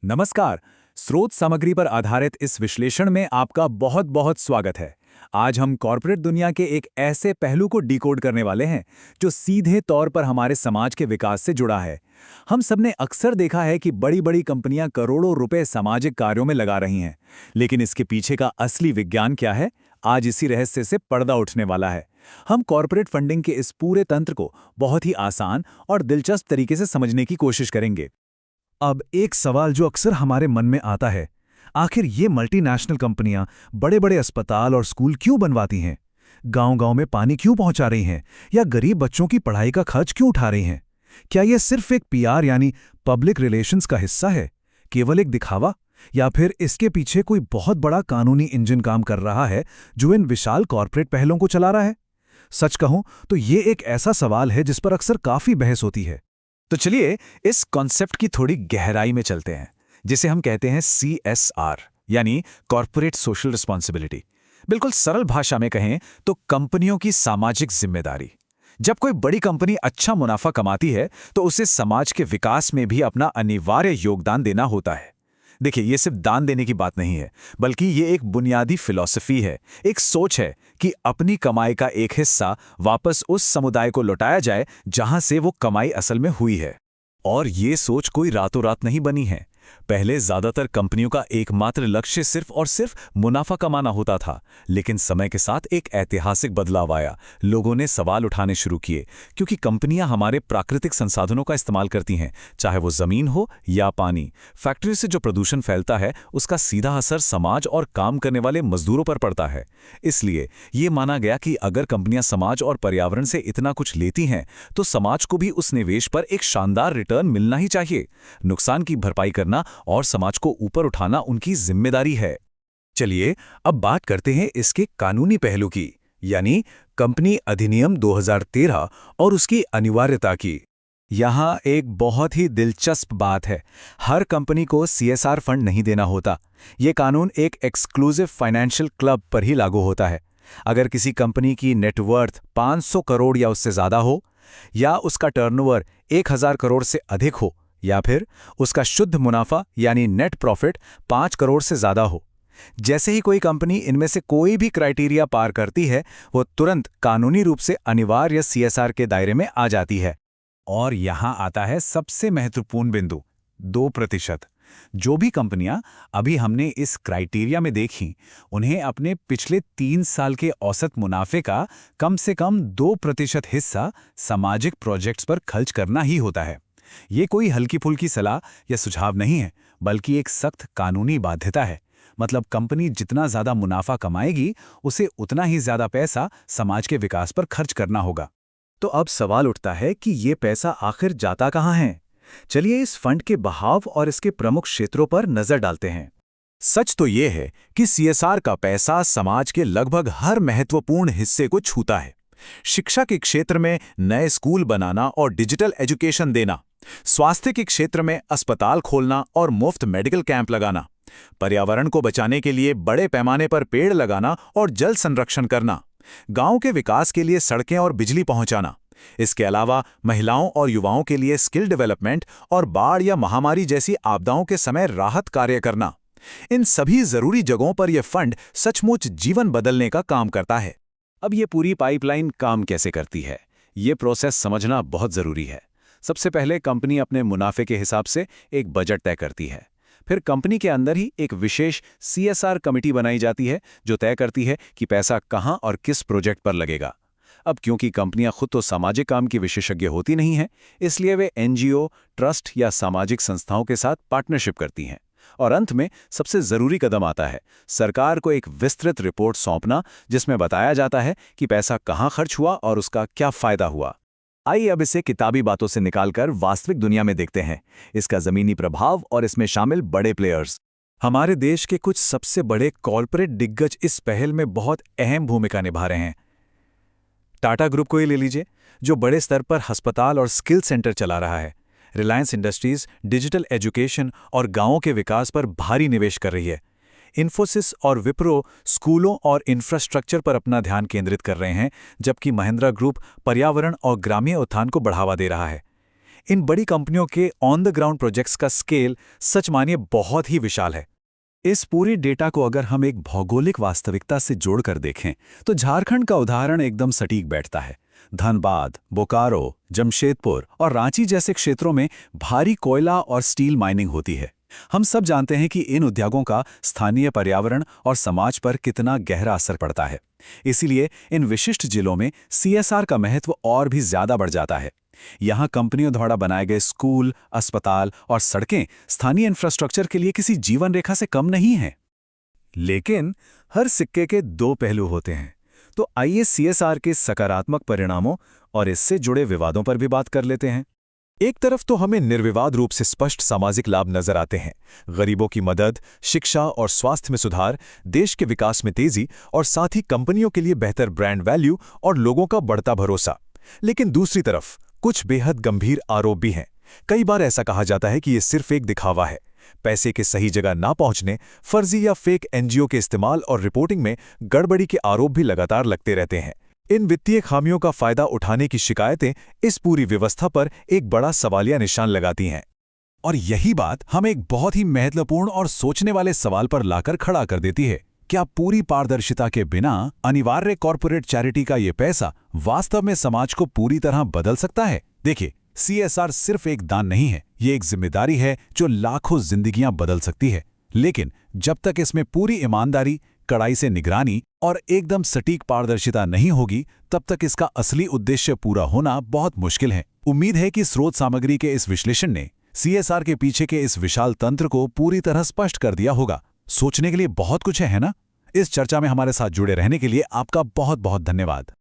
नमस्कार। स्रोत सामग्री पर आधारित इस विश्लेषण में आपका बहुत बहुत स्वागत है। आज हम कॉर्पोरेट दुनिया के एक ऐसे पहलू को डिकोड करने वाले हैं जो सीधे तौर पर हमारे समाज के विकास से जुड़ा है। हम सबने अक्सर देखा है कि बड़ी बड़ी कंपनियां करोड़ों रुपए सामाजिक कार्यों में लगा रही हैं, लेकिन इसके पीछे का असली विज्ञान क्या है? आज इसी रहस्य से पर्दा उठने वाला है। हम कॉर्पोरेट फंडिंग के इस पूरे तंत्र को बहुत ही आसान और दिलचस्प तरीके से समझने की कोशिश करेंगे। अब एक सवाल जो अक्सर हमारे मन में आता है, आखिर ये मल्टीनेशनल कंपनियां बड़े बड़े अस्पताल और स्कूल क्यों बनवाती हैं? गांव-गांव में पानी क्यों पहुंचा रही हैं? या गरीब बच्चों की पढ़ाई का खर्च क्यों उठा रही हैं? क्या ये सिर्फ एक पीआर यानी पब्लिक रिलेशंस का हिस्सा है, केवल एक दिखावा? या फिर इसके पीछे कोई बहुत बड़ा कानूनी इंजन काम कर रहा है जो इन विशाल कॉर्पोरेट पहलों को चला रहा है? सच कहूं तो ये एक ऐसा सवाल है जिस पर अक्सर काफी बहस होती है। तो चलिए इस कॉन्सेप्ट की थोड़ी गहराई में चलते हैं, जिसे हम कहते हैं CSR यानी कॉर्पोरेट सोशल रिस्पॉन्सिबिलिटी। बिल्कुल सरल भाषा में कहें तो कंपनियों की सामाजिक जिम्मेदारी। जब कोई बड़ी कंपनी अच्छा मुनाफा कमाती है तो उसे समाज के विकास में भी अपना अनिवार्य योगदान देना होता है। देखिए, ये सिर्फ दान देने की बात नहीं है, बल्कि ये एक बुनियादी फिलॉसफी है, एक सोच है कि अपनी कमाई का एक हिस्सा वापस उस समुदाय को लौटाया जाए जहां से वो कमाई असल में हुई है। और ये सोच कोई रातों रात नहीं बनी है। पहले ज्यादातर कंपनियों का एकमात्र लक्ष्य सिर्फ और सिर्फ मुनाफा कमाना होता था, लेकिन समय के साथ एक ऐतिहासिक बदलाव आया। लोगों ने सवाल उठाने शुरू किए, क्योंकि कंपनियां हमारे प्राकृतिक संसाधनों का इस्तेमाल करती हैं, चाहे वो जमीन हो या पानी। फैक्ट्री से जो प्रदूषण फैलता है उसका सीधा असर समाज और काम करने वाले मजदूरों पर पड़ता है। इसलिए ये माना गया कि अगर कंपनियां समाज और पर्यावरण से इतना कुछ लेती हैं तो समाज को भी उस निवेश पर एक शानदार रिटर्न मिलना ही चाहिए। नुकसान की भरपाई करना और समाज को ऊपर उठाना उनकी जिम्मेदारी है। चलिए अब बात करते हैं इसके कानूनी पहलू की, यानी कंपनी अधिनियम 2013 और उसकी अनिवार्यता की। यहां एक बहुत ही दिलचस्प बात है, हर कंपनी को CSR फंड नहीं देना होता। यह कानून एक एक्सक्लूसिव फाइनेंशियल क्लब पर ही लागू होता है। अगर किसी कंपनी की नेटवर्थ 500 करोड़ या उससे ज्यादा हो, या उसका टर्नओवर 1000 करोड़ से अधिक हो, या फिर उसका शुद्ध मुनाफा यानी नेट प्रॉफिट 5 करोड़ से ज्यादा हो, जैसे ही कोई कंपनी इनमें से कोई भी क्राइटेरिया पार करती है, वो तुरंत कानूनी रूप से अनिवार्य CSR के दायरे में आ जाती है। और यहां आता है सबसे महत्वपूर्ण बिंदु, 2%। जो भी कंपनियां अभी हमने इस क्राइटेरिया में देखी, उन्हें अपने पिछले 3 साल के औसत मुनाफे का कम से कम 2% हिस्सा सामाजिक प्रोजेक्ट्स पर खर्च करना ही होता है। ये कोई हल्की फुल्की सलाह या सुझाव नहीं है, बल्कि एक सख्त कानूनी बाध्यता है। मतलब कंपनी जितना ज्यादा मुनाफा कमाएगी, उसे उतना ही ज्यादा पैसा समाज के विकास पर खर्च करना होगा। तो अब सवाल उठता है कि ये पैसा आखिर जाता कहां है? चलिए इस फंड के बहाव और इसके प्रमुख क्षेत्रों पर नजर डालते हैं। सच तो ये है कि CSR का पैसा समाज के लगभग हर महत्वपूर्ण हिस्से को छूता है। शिक्षा के क्षेत्र में नए स्कूल बनाना और डिजिटल एजुकेशन देना, स्वास्थ्य के क्षेत्र में अस्पताल खोलना और मुफ्त मेडिकल कैंप लगाना, पर्यावरण को बचाने के लिए बड़े पैमाने पर पेड़ लगाना और जल संरक्षण करना, गांव के विकास के लिए सड़कें और बिजली पहुंचाना। इसके अलावा महिलाओं और युवाओं के लिए स्किल डेवलपमेंट और बाढ़ या महामारी जैसी आपदाओं के समय राहत कार्य करना। इन सभी जरूरी जगहों पर यह फंड सचमुच जीवन बदलने का काम करता है। अब ये पूरी पाइपलाइन काम कैसे करती है, ये प्रोसेस समझना बहुत जरूरी है। सबसे पहले कंपनी अपने मुनाफे के हिसाब से एक बजट तय करती है। फिर कंपनी के अंदर ही एक विशेष CSR कमेटी बनाई जाती है जो तय करती है कि पैसा कहां और किस प्रोजेक्ट पर लगेगा। अब क्योंकि कंपनियां खुद तो सामाजिक काम की विशेषज्ञ होती नहीं हैं, इसलिए वे NGO, ट्रस्ट या सामाजिक संस्थाओं के साथ पार्टनरशिप करती हैं। और अंत में सबसे जरूरी कदम आता है, सरकार को एक विस्तृत रिपोर्ट सौंपना, जिसमें बताया जाता है कि पैसा कहां खर्च हुआ और उसका क्या फायदा हुआ। आइए अब इसे किताबी बातों से निकालकर वास्तविक दुनिया में देखते हैं, इसका जमीनी प्रभाव और इसमें शामिल बड़े प्लेयर्स। हमारे देश के कुछ सबसे बड़े कॉर्पोरेट दिग्गज इस पहल में बहुत अहम भूमिका निभा रहे हैं। टाटा ग्रुप को ही ले लीजिए, जो बड़े स्तर पर अस्पताल और स्किल सेंटर चला रहा है। रिलायंस इंडस्ट्रीज डिजिटल एजुकेशन और गांवों के विकास पर भारी निवेश कर रही है। इन्फोसिस और विप्रो स्कूलों और इंफ्रास्ट्रक्चर पर अपना ध्यान केंद्रित कर रहे हैं, जबकि महिंद्रा ग्रुप पर्यावरण और ग्रामीण उत्थान को बढ़ावा दे रहा है। इन बड़ी कंपनियों के ऑन द ग्राउंड प्रोजेक्ट्स का स्केल सच मानिए बहुत ही विशाल है। इस पूरी डेटा को अगर हम एक भौगोलिक वास्तविकता से जोड़कर देखें तो झारखंड का उदाहरण एकदम सटीक बैठता है। धनबाद, बोकारो, जमशेदपुर और रांची जैसे क्षेत्रों में भारी कोयला और स्टील माइनिंग होती है। हम सब जानते हैं कि इन उद्योगों का स्थानीय पर्यावरण और समाज पर कितना गहरा असर पड़ता है। इसीलिए इन विशिष्ट जिलों में CSR का महत्व और भी ज्यादा बढ़ जाता है। यहाँ कंपनियों द्वारा बनाए गए स्कूल, अस्पताल और सड़कें स्थानीय इंफ्रास्ट्रक्चर के लिए किसी जीवन रेखा से कम नहीं हैं। लेकिन हर सिक्के के दो पहलू होते हैं, तो आइए CSR के सकारात्मक परिणामों और इससे जुड़े विवादों पर भी बात कर लेते हैं। एक तरफ तो हमें निर्विवाद रूप से स्पष्ट सामाजिक लाभ नजर आते हैं। गरीबों की मदद, शिक्षा और स्वास्थ्य में सुधार, देश के विकास में तेजी और साथ ही कंपनियों के लिए बेहतर ब्रांड वैल्यू और लोगों का बढ़ता भरोसा। लेकिन दूसरी तरफ कुछ बेहद गंभीर आरोप भी हैं। कई बार ऐसा कहा जाता है कि ये सिर्फ एक दिखावा है। पैसे के सही जगह ना पहुंचने, फर्जी या फेक NGO के इस्तेमाल और रिपोर्टिंग में गड़बड़ी के आरोप भी लगातार लगते रहते हैं। इन वित्तीय खामियों का फायदा उठाने की शिकायतें इस पूरी व्यवस्था पर एक बड़ा सवालिया निशान लगाती हैं। और यही बात हमें एक बहुत ही महत्वपूर्ण और सोचने वाले सवाल पर लाकर खड़ा कर देती है। क्या पूरी पारदर्शिता के बिना अनिवार्य कॉर्पोरेट चैरिटी का ये पैसा वास्तव में समाज को पूरी तरह बदल सकता है? देखिए, CSR सिर्फ एक दान नहीं है, ये एक जिम्मेदारी है जो लाखों जिंदगियां बदल सकती है। लेकिन जब तक इसमें पूरी ईमानदारी, कड़ाई से निगरानी और एकदम सटीक पारदर्शिता नहीं होगी, तब तक इसका असली उद्देश्य पूरा होना बहुत मुश्किल है। उम्मीद है कि स्रोत सामग्री के इस विश्लेषण ने CSR के पीछे के इस विशाल तंत्र को पूरी तरह स्पष्ट कर दिया होगा। सोचने के लिए बहुत कुछ है ना? इस चर्चा में हमारे साथ जुड़े रहने के लिए आपका बहुत बहुत धन्यवाद।